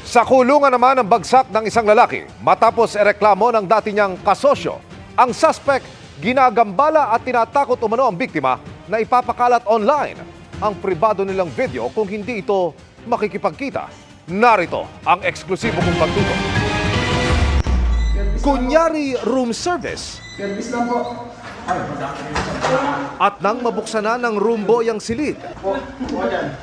Sa kulungan naman ang bagsak ng isang lalaki matapos ereklamo ng dati niyang kasosyo. Ang suspect ginagambala at tinatakot umano ang biktima na ipapakalat online ang pribado nilang video kung hindi ito makikipagkita. Narito ang eksklusibo kong pagtutok. Kunyari room service. Service lang po. At nang mabuksan na ng room boy ang silid, Po dyan.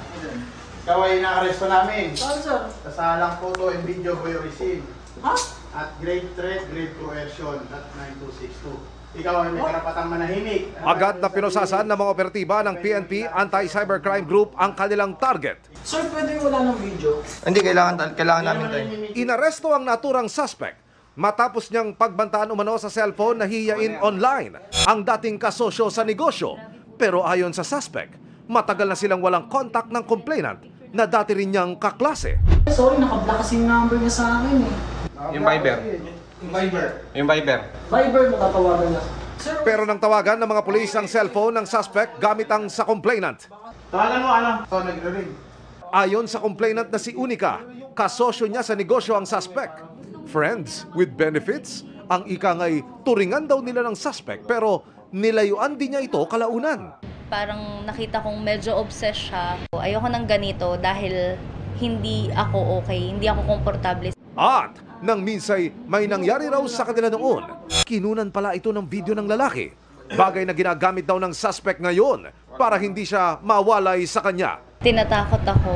Ikaw ay nakaresto namin. Saan, sir? Kasalang photo and video ko yung receive. Ha? At grade threat, grade coercion at 9262. Ikaw ay may karapatang manahimik. agad na pinosasan ng mga operatiba ng PNP Anti-Cybercrime Group ang kanilang target. Sir, pwede wala ng video? Hindi, kailangan namin tayo. Inaresto ang naturang suspect matapos niyang pagbantaan umano sa cellphone na hihiyain online ang dating kasosyo sa negosyo. Pero ayon sa suspect, matagal na silang walang contact ng complainant na dati rin niyang kaklase. Sorry, nakablock kasi yung number niya sa akin eh. Yung Viber. Yung Viber. Viber, matatawagan na. Sir, Pero nang tawagan ng mga pulis ang cellphone ng suspect gamit ang sa complainant. Tawagan mo ano? Ito nagre-ring. Ayon sa complainant na si Unica, kasosyo niya sa negosyo ang suspect. Friends with benefits, ang ika nga'y turingan daw nila ng suspect pero nilayuan din niya ito kalaunan. Parang nakita kong medyo obsessed siya. Ayoko ng ganito dahil hindi ako okay, hindi ako komportable. At nang minsay may nangyari raw sa kanila noon, kinunan pala ito ng video ng lalaki. Bagay na ginagamit daw ng suspect ngayon para hindi siya mawalay sa kanya. Tinatakot ako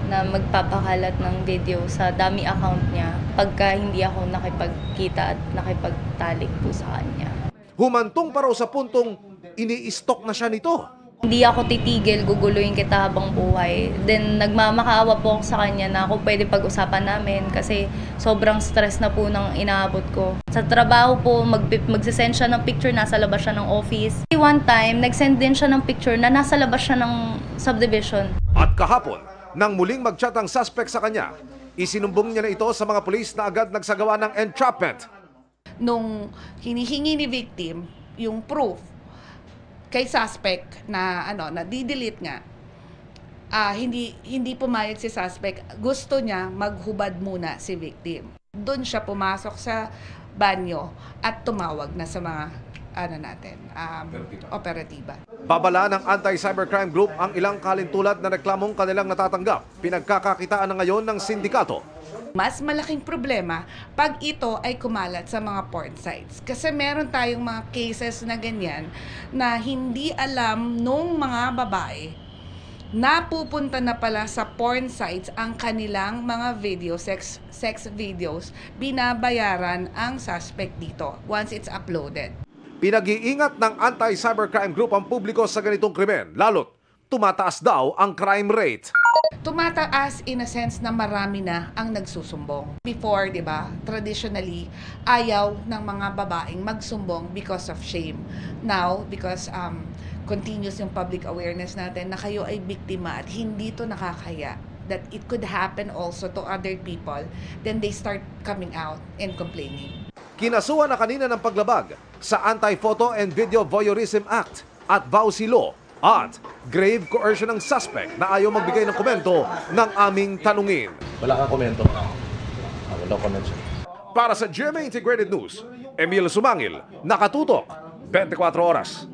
na magpapakalat ng video sa dummy account niya pagka hindi ako nakipagkita at nakipagtalik po sa kanya. Humantong pa raw sa puntong ini-stalk na siya nito. Hindi ako titigil, guguluhin kita habang buhay. Then nagmamakaawa po ako sa kanya na ako pwede pag-usapan namin kasi sobrang stress na po ng inaabot ko. Sa trabaho po, magsisend siya ng picture, nasa labas siya ng office. One time, nagsend din siya ng picture na nasa labas siya ng subdivision. At kahapon, nang muling mag-chat ang suspect sa kanya, isinumbong niya na ito sa mga pulis na agad nagsagawa ng entrapment. Nung hinihingi ni victim yung proof kay suspect na na di-delete nga, hindi pumayag si suspect. Gusto niya maghubad muna si victim. Doon siya pumasok sa banyo at tumawag na sa mga operatiba. Babala ng Anti-Cybercrime Group ang ilang kalintulad na reklamong kanilang natatanggap. Pinagkakakitaan na ngayon ng sindikato. Mas malaking problema pag ito ay kumalat sa mga porn sites. Kasi meron tayong mga cases na ganyan na hindi alam nung mga babae na pupunta na pala sa porn sites ang kanilang mga video, sex videos, binabayaran ang suspect dito once it's uploaded. Pinag-iingat ng Anti-Cybercrime Group ang publiko sa ganitong krimen, lalo't tumataas daw ang crime rate. Tumataas in a sense na marami na ang nagsusumbong. Before, di ba, traditionally, ayaw ng mga babaeng magsumbong because of shame. Now, because continuous yung public awareness natin na kayo ay biktima at hindi to nakakaya, that it could happen also to other people, then they start coming out and complaining. Kinasuhan na kanina ng paglabag sa Anti-Photo and Video Voyeurism Act at VAUSI Law at grave coercion ng suspect na ayaw magbigay ng komento ng aming tanungin. Wala kang komento. Wala comment siya. Para sa GMA Integrated News, Emil Sumangil, Nakatutok, 24 Oras.